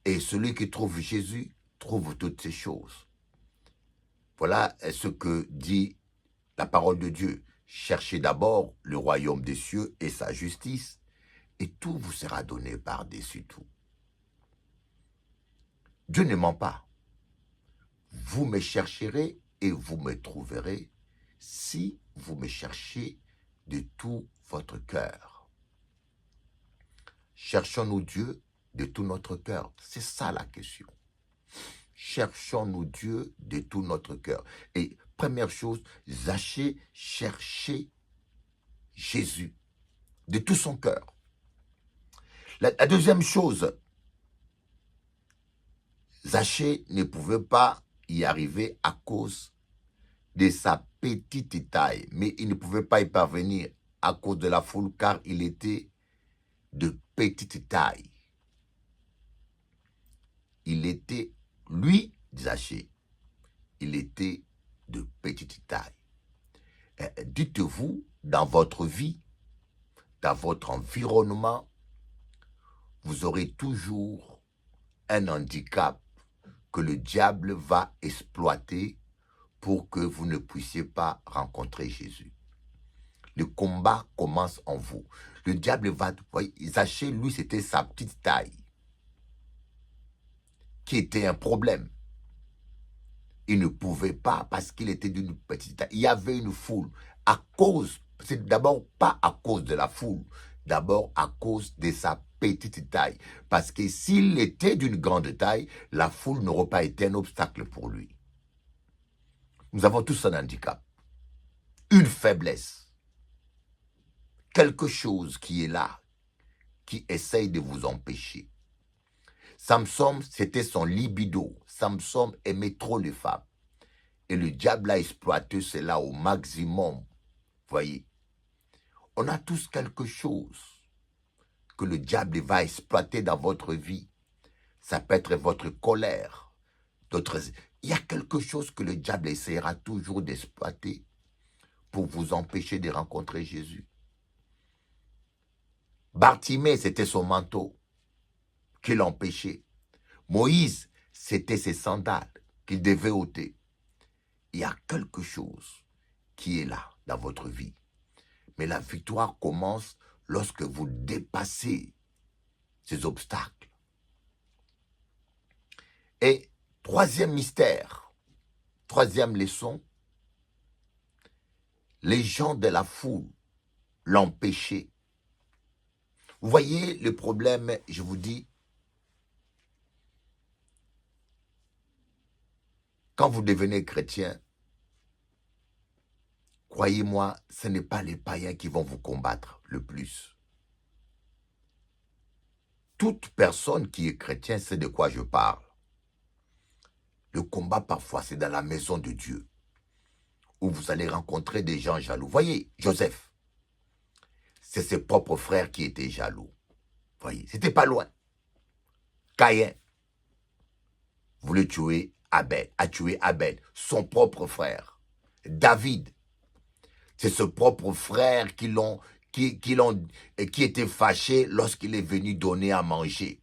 Et celui qui trouve Jésus trouve toutes ces choses. Voilà ce que dit la parole de Dieu. Cherchez d'abord le royaume des cieux et sa justice, et tout vous sera donné par-dessus tout. Dieu ne ment pas. Vous me chercherez et vous me trouverez si vous me cherchez de tout votre cœur. Cherchons-nous Dieu de tout notre cœur? C'est ça la question. Cherchons-nous Dieu de tout notre cœur? Et première chose, Zachée cherchait Jésus de tout son cœur. La deuxième chose, Zachée ne pouvait pas y arriver à cause de sa petite taille, mais il ne pouvait pas y parvenir à cause de la foule car il était de petite taille. Il était, lui, Zachée, il était de petite taille. Dites-vous, dans votre vie, dans votre environnement, vous aurez toujours un handicap que le diable va exploiter pour que vous ne puissiez pas rencontrer Jésus. Le combat commence en vous. Le diable va... Vous voyez, Zachée, lui, c'était sa petite taille qui était un problème. Il ne pouvait pas parce qu'il était d'une petite taille. Il y avait une foule. À cause, c'est d'abord pas à cause de la foule, d'abord à cause de sa petite taille. Parce que s'il était d'une grande taille, la foule n'aurait pas été un obstacle pour lui. Nous avons tous un handicap, une faiblesse, quelque chose qui est là, qui essaye de vous empêcher. Samson, c'était son libido. Samson aimait trop les femmes. Et le diable a exploité cela au maximum. Voyez, on a tous quelque chose que le diable va exploiter dans votre vie. Ça peut être votre colère. Il y a quelque chose que le diable essaiera toujours d'exploiter pour vous empêcher de rencontrer Jésus. Bartimée, c'était son manteau qui l'empêchait. Moïse, c'était ses sandales qu'il devait ôter. Il y a quelque chose qui est là dans votre vie. Mais la victoire commence lorsque vous dépassez ces obstacles. Et troisième mystère, troisième leçon, les gens de la foule l'empêchaient. Vous voyez le problème, je vous dis, quand vous devenez chrétien, croyez-moi, ce n'est pas les païens qui vont vous combattre le plus. Toute personne qui est chrétien sait de quoi je parle. Le combat, parfois, c'est dans la maison de Dieu, où vous allez rencontrer des gens jaloux. Voyez, Joseph, c'est ses propres frères qui étaient jaloux. Voyez, c'était pas loin. Caïn voulait tuer Abel, a tué Abel, son propre frère. David, c'est ce propre frère qui était fâché lorsqu'il est venu donner à manger.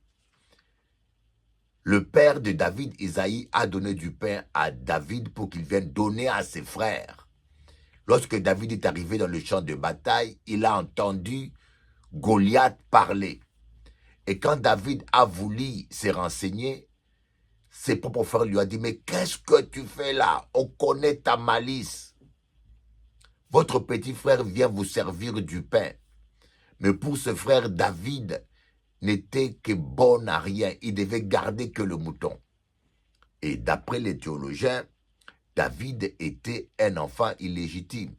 Le père de David, Isaïe, a donné du pain à David pour qu'il vienne donner à ses frères. Lorsque David est arrivé dans le champ de bataille, il a entendu Goliath parler. Et quand David a voulu se renseigner, ses propres frères lui ont dit, mais qu'est-ce que tu fais là? On connaît ta malice. Votre petit frère vient vous servir du pain. Mais pour ce frère, David n'était que bon à rien. Il devait garder que le mouton. Et d'après les théologiens, David était un enfant illégitime.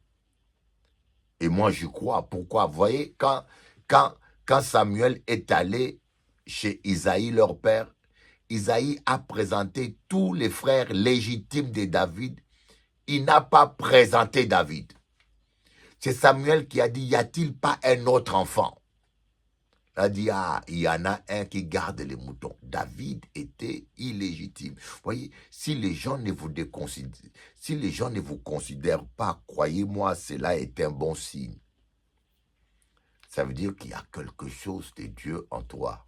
Et moi, je crois. Pourquoi? Vous voyez, quand Samuel est allé chez Isaïe, leur père, Isaïe a présenté tous les frères légitimes de David. Il n'a pas présenté David. C'est Samuel qui a dit, y a-t-il pas un autre enfant? Il a dit, ah, il y en a un qui garde les moutons. David était illégitime. Vous voyez, si les gens ne vous considèrent pas, croyez-moi, cela est un bon signe. Ça veut dire qu'il y a quelque chose de Dieu en toi.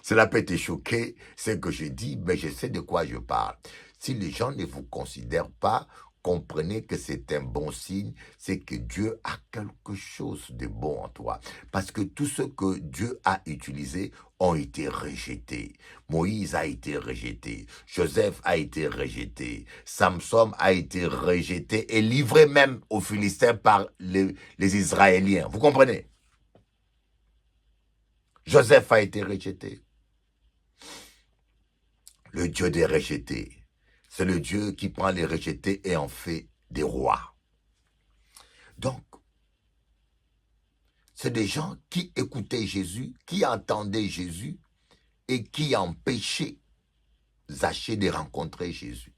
Cela peut te choquer, ce que je dis, mais je sais de quoi je parle. Si les gens ne vous considèrent pas, comprenez que c'est un bon signe, c'est que Dieu a quelque chose de bon en toi. Parce que tout ce que Dieu a utilisé ont été rejetés. Moïse a été rejeté, Joseph a été rejeté, Samson a été rejeté et livré même aux Philistins par les Israéliens. Vous comprenez? Joseph a été rejeté. Le Dieu des rejetés, c'est le Dieu qui prend les rejetés et en fait des rois. Donc, c'est des gens qui écoutaient Jésus, qui entendaient Jésus et qui empêchaient Zachée de rencontrer Jésus.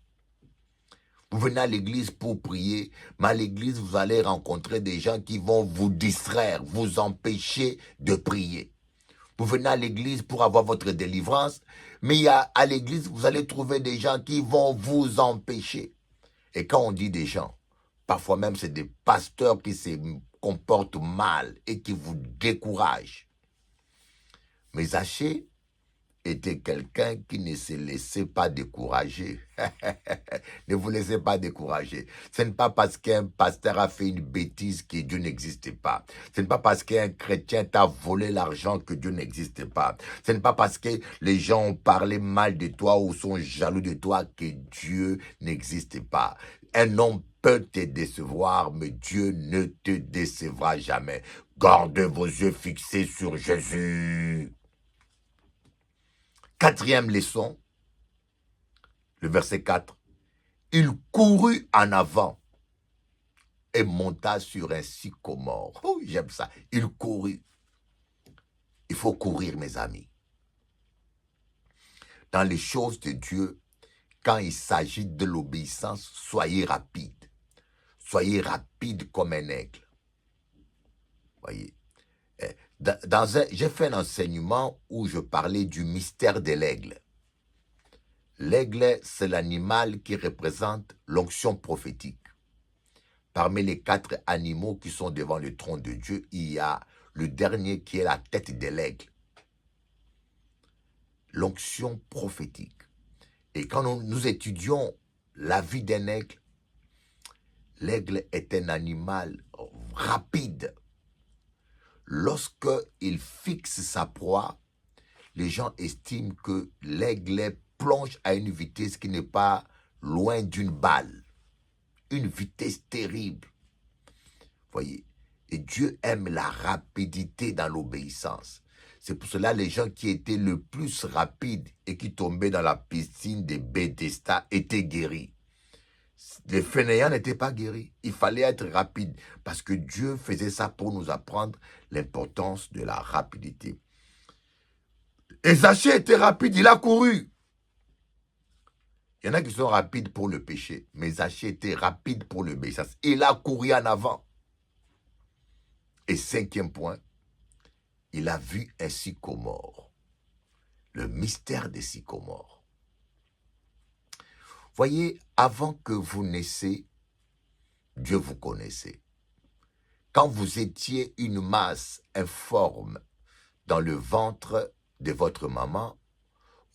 Vous venez à l'église pour prier, mais à l'église, vous allez rencontrer des gens qui vont vous distraire, vous empêcher de prier. Vous venez à l'église pour avoir votre délivrance, mais à l'église, vous allez trouver des gens qui vont vous empêcher. Et quand on dit des gens, parfois même c'est des pasteurs qui se comportent mal et qui vous découragent. Mais Zachée était quelqu'un qui ne se laissait pas décourager. Ne vous laissez pas décourager. Ce n'est pas parce qu'un pasteur a fait une bêtise que Dieu n'existe pas. Ce n'est pas parce qu'un chrétien t'a volé l'argent que Dieu n'existe pas. Ce n'est pas parce que les gens ont parlé mal de toi ou sont jaloux de toi que Dieu n'existe pas. Un homme peut te décevoir, mais Dieu ne te décevra jamais. Gardez vos yeux fixés sur Jésus. Quatrième leçon, le verset 4. Il courut en avant et monta sur un sycomore. Oh, j'aime ça. Il courut. Il faut courir, mes amis. Dans les choses de Dieu, quand il s'agit de l'obéissance, soyez rapide. Soyez rapide comme un aigle. Voyez. J'ai fait un enseignement où je parlais du mystère de l'aigle. L'aigle, c'est l'animal qui représente l'onction prophétique. Parmi les 4 animaux qui sont devant le trône de Dieu, il y a le dernier qui est la tête de l'aigle. L'onction prophétique. Et quand nous étudions la vie d'un aigle, l'aigle est un animal rapide. Lorsqu'il fixe sa proie, les gens estiment que l'aigle plonge à une vitesse qui n'est pas loin d'une balle. Une vitesse terrible. Voyez. Et Dieu aime la rapidité dans l'obéissance. C'est pour cela que les gens qui étaient le plus rapides et qui tombaient dans la piscine de Bethesda étaient guéris. Les fainéants n'étaient pas guéris. Il fallait être rapide parce que Dieu faisait ça pour nous apprendre l'importance de la rapidité. Et Zachée était rapide, il a couru. Il y en a qui sont rapides pour le péché, mais Zachée était rapide pour l'obéissance. Il a couru en avant. Et 5e point, il a vu un sycomore. Le mystère des sycomores. Voyez, avant que vous naissiez, Dieu vous connaissait. Quand vous étiez une masse informe dans le ventre de votre maman,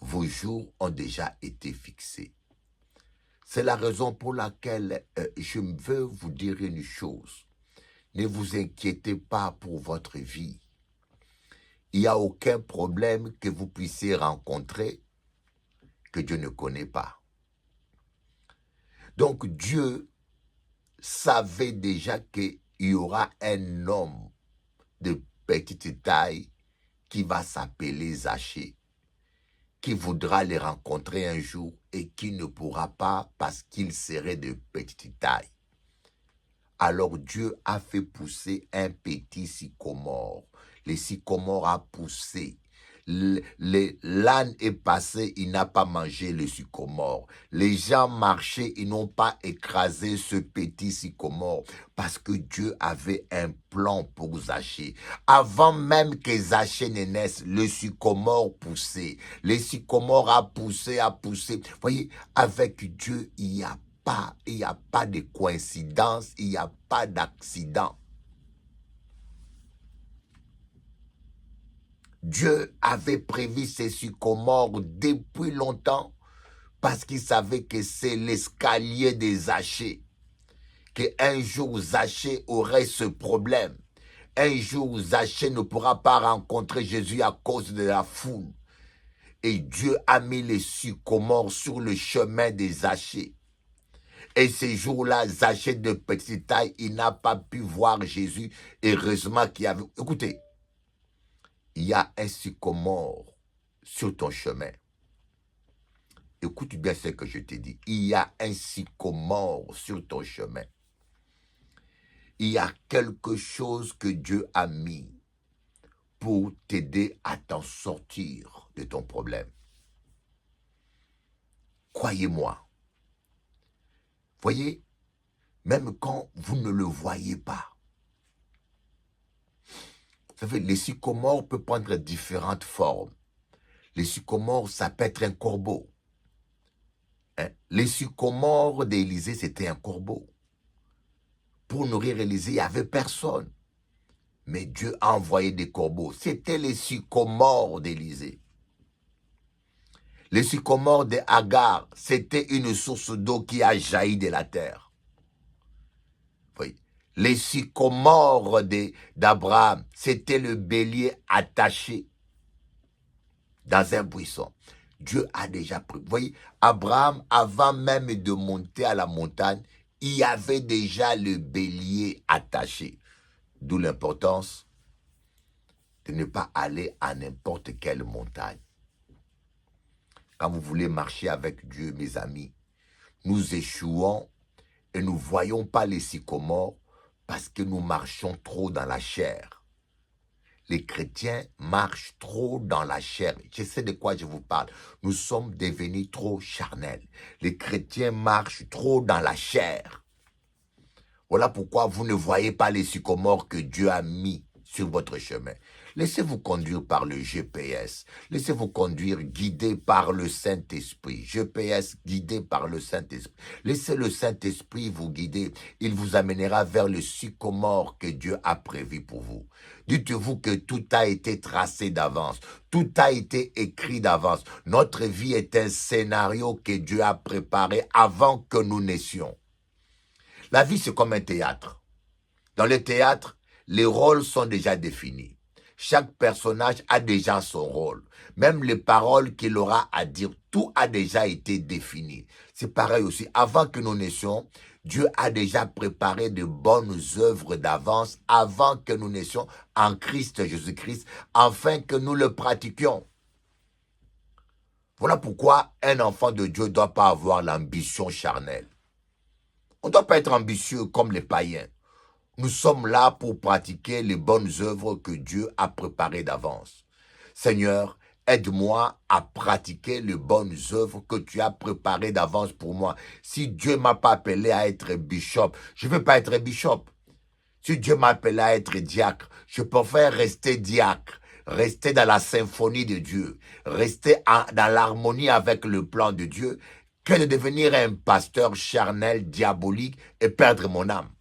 vos jours ont déjà été fixés. C'est la raison pour laquelle je veux vous dire une chose. Ne vous inquiétez pas pour votre vie. Il n'y a aucun problème que vous puissiez rencontrer que Dieu ne connaît pas. Donc Dieu savait déjà qu'il y aura un homme de petite taille qui va s'appeler Zachée, qui voudra les rencontrer un jour et qui ne pourra pas parce qu'il serait de petite taille. Alors Dieu a fait pousser un petit sycomore. Le sycomore a poussé. L'âne est passé, il n'a pas mangé le sycomore. Les gens marchaient, ils n'ont pas écrasé ce petit sycomore parce que Dieu avait un plan pour Zachée. Avant même que Zachée ne naisse, le sycomore poussait. Le sycomore a poussé, a poussé. Vous voyez, avec Dieu, il n'y a pas de coïncidence, il n'y a pas d'accident. Dieu avait prévu ces sycomores depuis longtemps parce qu'il savait que c'est l'escalier des Zachée. Qu'un jour Zachée aurait ce problème. Un jour Zachée ne pourra pas rencontrer Jésus à cause de la foule. Et Dieu a mis les sycomores sur le chemin des Zachée. Et ces jours-là, Zachée de petite taille, il n'a pas pu voir Jésus. Heureusement qu'il y avait... Écoutez, il y a un sycomore sur ton chemin. Écoute bien ce que je te dis. Il y a un sycomore sur ton chemin. Il y a quelque chose que Dieu a mis pour t'aider à t'en sortir de ton problème. Croyez-moi. Voyez, même quand vous ne le voyez pas, vous savez, les sycomores peuvent prendre différentes formes. Les sycomores, ça peut être un corbeau. Les sycomores d'Élisée, c'était un corbeau. Pour nourrir Élisée, il n'y avait personne. Mais Dieu a envoyé des corbeaux. C'était les sycomores d'Élisée. Les sycomores de Agar, c'était une source d'eau qui a jailli de la terre. Oui. Les sycomores d'Abraham, c'était le bélier attaché dans un buisson. Dieu a déjà pris. Vous voyez, Abraham, avant même de monter à la montagne, il y avait déjà le bélier attaché. D'où l'importance de ne pas aller à n'importe quelle montagne. Quand vous voulez marcher avec Dieu, mes amis, nous échouons et nous ne voyons pas les sycomores parce que nous marchons trop dans la chair. Les chrétiens marchent trop dans la chair. Je sais de quoi je vous parle. Nous sommes devenus trop charnels. Les chrétiens marchent trop dans la chair. Voilà pourquoi vous ne voyez pas les sycomores que Dieu a mis sur votre chemin. Laissez-vous conduire par le GPS. Laissez-vous conduire guidé par le Saint-Esprit. GPS guidé par le Saint-Esprit. Laissez le Saint-Esprit vous guider. Il vous amènera vers le sycomore que Dieu a prévu pour vous. Dites-vous que tout a été tracé d'avance. Tout a été écrit d'avance. Notre vie est un scénario que Dieu a préparé avant que nous naissions. La vie, c'est comme un théâtre. Dans le théâtre, les rôles sont déjà définis. Chaque personnage a déjà son rôle. Même les paroles qu'il aura à dire, tout a déjà été défini. C'est pareil aussi. Avant que nous naissions, Dieu a déjà préparé de bonnes œuvres d'avance avant que nous naissions en Christ Jésus-Christ, afin que nous le pratiquions. Voilà pourquoi un enfant de Dieu ne doit pas avoir l'ambition charnelle. On ne doit pas être ambitieux comme les païens. Nous sommes là pour pratiquer les bonnes œuvres que Dieu a préparées d'avance. Seigneur, aide-moi à pratiquer les bonnes œuvres que tu as préparées d'avance pour moi. Si Dieu ne m'a pas appelé à être bishop, je ne veux pas être bishop. Si Dieu m'a appelé à être diacre, je préfère rester diacre, rester dans la symphonie de Dieu, rester dans l'harmonie avec le plan de Dieu, que de devenir un pasteur charnel, diabolique et perdre mon âme.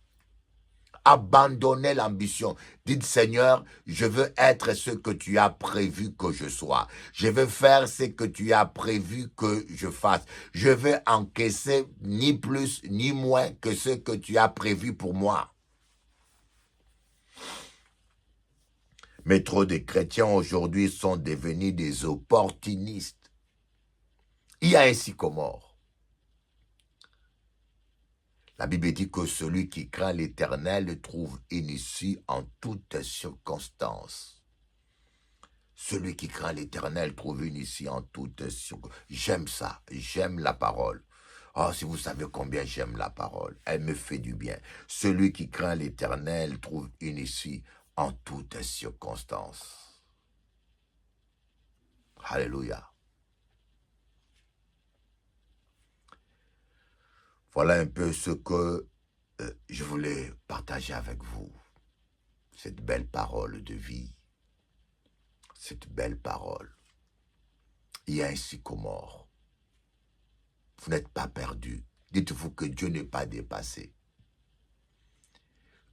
Abandonnez l'ambition. Dites, Seigneur, je veux être ce que tu as prévu que je sois. Je veux faire ce que tu as prévu que je fasse. Je veux encaisser ni plus ni moins que ce que tu as prévu pour moi. Mais trop de chrétiens aujourd'hui sont devenus des opportunistes. Il y a un sycomore. La Bible dit que celui qui craint l'Éternel trouve une issue en toutes circonstances. Celui qui craint l'Éternel trouve une issue en toutes circonstances. J'aime ça, j'aime la parole. Oh, si vous savez combien j'aime la parole, elle me fait du bien. Celui qui craint l'Éternel trouve une issue en toutes circonstances. Alléluia. Voilà un peu ce que je voulais partager avec vous. Cette belle parole de vie. Cette belle parole. Il y a un sycomore. Vous n'êtes pas perdu. Dites-vous que Dieu n'est pas dépassé.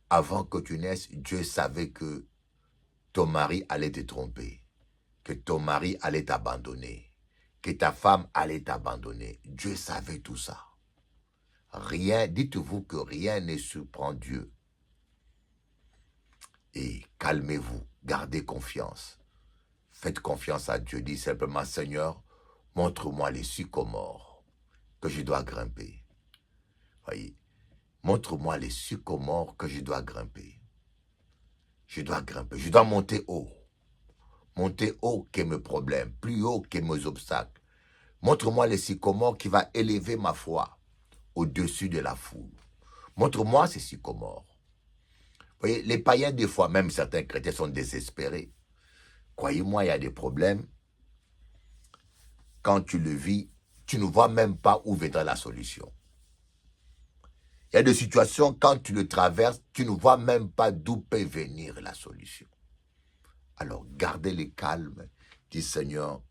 Avant que tu naisses, Dieu savait que ton mari allait te tromper, que ton mari allait t'abandonner, que ta femme allait t'abandonner. Dieu savait tout ça. Rien, dites-vous que rien ne surprend Dieu. Et calmez-vous, gardez confiance. Faites confiance à Dieu. Dites simplement, Seigneur, montre-moi les sycomores que je dois grimper. Voyez, montre-moi les sycomores que je dois grimper. Je dois grimper, je dois monter haut. Monter haut que mes problèmes, plus haut que mes obstacles. Montre-moi les sycomores qui va élever ma foi au-dessus de la foule. Montre-moi ces sycomores. Vous voyez, les païens, des fois, même certains chrétiens sont désespérés. Croyez-moi, il y a des problèmes. Quand tu le vis, tu ne vois même pas où viendra la solution. Il y a des situations, quand tu le traverses, tu ne vois même pas d'où peut venir la solution. Alors, gardez le calme. Dis, Seigneur,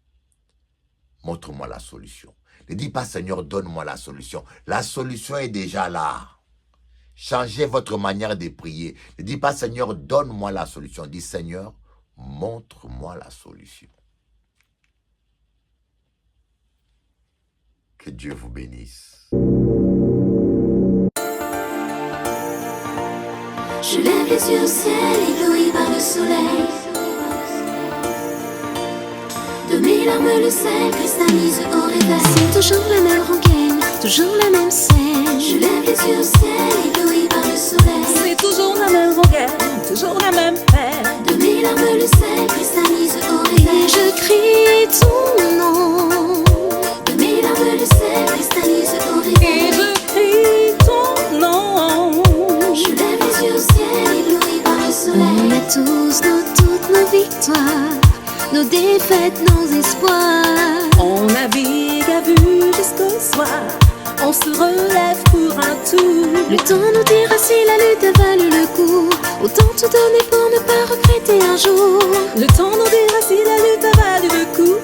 montre-moi la solution. Ne dis pas, Seigneur, donne-moi la solution. La solution est déjà là. Changez votre manière de prier. Ne dis pas, Seigneur, donne-moi la solution. Dis, Seigneur, montre-moi la solution. Que Dieu vous bénisse. Je lève les yeux au ciel, ébloui par le soleil. De mes larmes le sel cristallise au réveil. C'est toujours la même rengaine, toujours la même scène. Je lève les yeux au ciel, ébloui par le soleil. C'est toujours la même rengaine, toujours la même peine. De mes larmes le sel cristallise au réveil. Et je crie ton nom. De mes larmes le sel cristallise au réveil. Et je crie ton nom. Je lève les yeux au ciel, ébloui par le soleil. On a tous toutes nos victoires, nos défaites, nos espoirs. On navigue à vue jusqu'au soir. On se relève pour un tour. Le temps nous dira si la lutte valu le coup. Autant tout donner pour ne pas regretter un jour. Le temps nous dira si la lutte a valu le coup.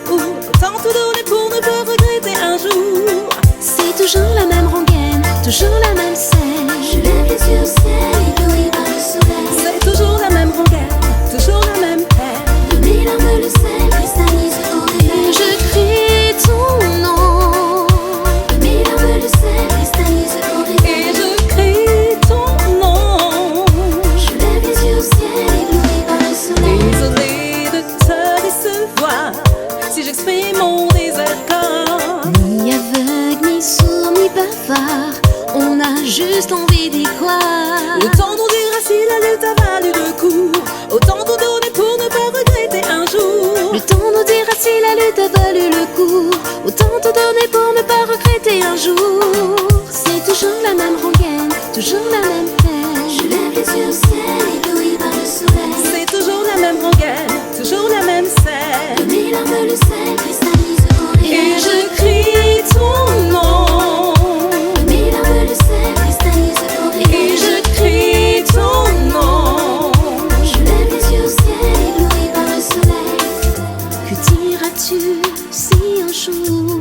Autant tout donner pour ne pas regretter un jour. C'est toujours la même rengaine, toujours la même scène. Je lève les yeux au ciel, ébloui par le soleil. C'est toujours la même rengaine, toujours la même peine. De mes larmes le sel cristallise au réveil. Et je crie ton nom. De mes larmes le sel cristallise au réveil. Et je crie ton nom. Je lève les yeux au ciel, ébloui par le soleil. Désolé de te décevoir si j'exprime mon désaccord. Ni aveugle, ni sourd, ni bavard, on a juste envie d'y croire. Le temps nous dira si la lutte a valu le coup. Autant tout donner pour ne pas regretter un jour. Le temps nous dira si la lutte a valu le coup. Autant tout donner pour ne pas regretter un jour. C'est toujours la même rengaine, toujours la même peine. Je lève les yeux au ciel, ébloui par le soleil. C'est toujours la même rengaine, toujours la même scène. De mes larmes le sel cristallise au réveil. Et je crie ton nom. De mes larmes le sel cristallise au réveil. Et je crie ton nom. Je lève les yeux au ciel, ébloui par le soleil. Que diras-tu si un jour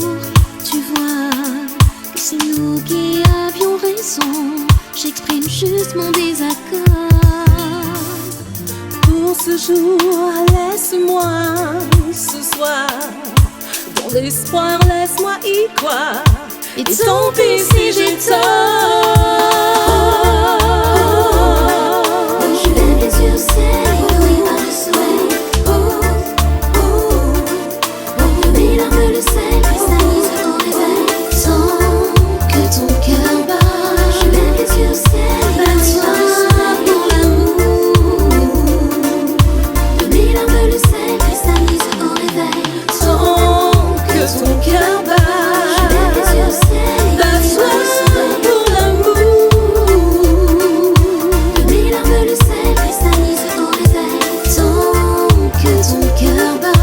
tu vois que c'est nous qui avions raison? J'exprime juste mon désaccord. Pour ce jour, laisse-moi ce soir. Dans l'espoir, laisse-moi y croire. Et tant pis si j'ai tort. Je lève les yeux au ciel, ébloui par le soleil. De mes larmes le sel cristallise au réveil. Sans que ton cœur bat. Je lève les yeux au ciel, ébloui par le soleil. Pour l'amour. De mes larmes le sel cristallise au réveil. Tant que ton cœur bat. Je lève les yeux au ciel, ébloui par le soleil. Pour l'amour. De mes larmes le sel cristallise au réveil. Tant que ton cœur bat.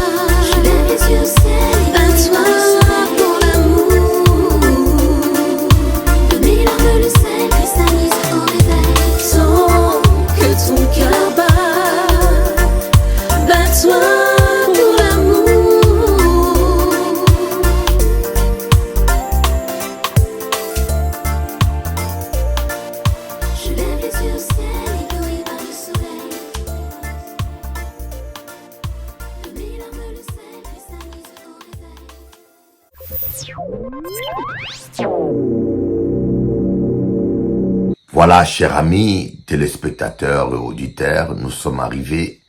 Je lève les yeux au ciel, ébloui par le soleil. Pour l'amour. De mes larmes le sel cristallise au réveil. Tant que ton cœur bat. Bats-toi pour l'amour. Je lève les yeux au ciel, ébloui par le soleil. De mes larmes le sel cristallise au réveil. Voilà, chers amis, téléspectateurs et auditeurs, nous sommes arrivés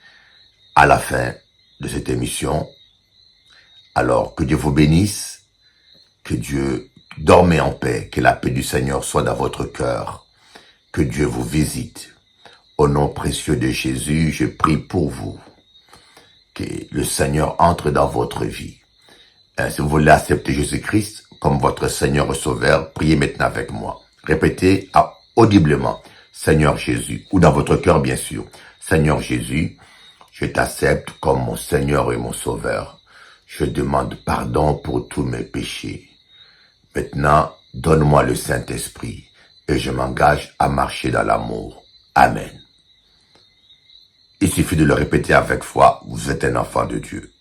à la fin de cette émission. Alors, que Dieu vous bénisse, que Dieu dormez en paix, que la paix du Seigneur soit dans votre cœur, que Dieu vous visite. Au nom précieux de Jésus, je prie pour vous, que le Seigneur entre dans votre vie. Si vous voulez accepter Jésus-Christ comme votre Seigneur et Sauveur, priez maintenant avec moi. Répétez audiblement, Seigneur Jésus, ou dans votre cœur bien sûr. Seigneur Jésus, je t'accepte comme mon Seigneur et mon Sauveur. Je demande pardon pour tous mes péchés. Maintenant, donne-moi le Saint-Esprit et je m'engage à marcher dans l'amour. Amen. Il suffit de le répéter avec foi, vous êtes un enfant de Dieu.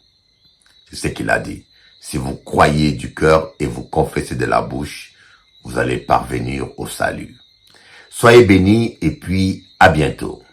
C'est ce qu'il a dit. Si vous croyez du cœur et vous confessez de la bouche, vous allez parvenir au salut. Soyez bénis et puis à bientôt.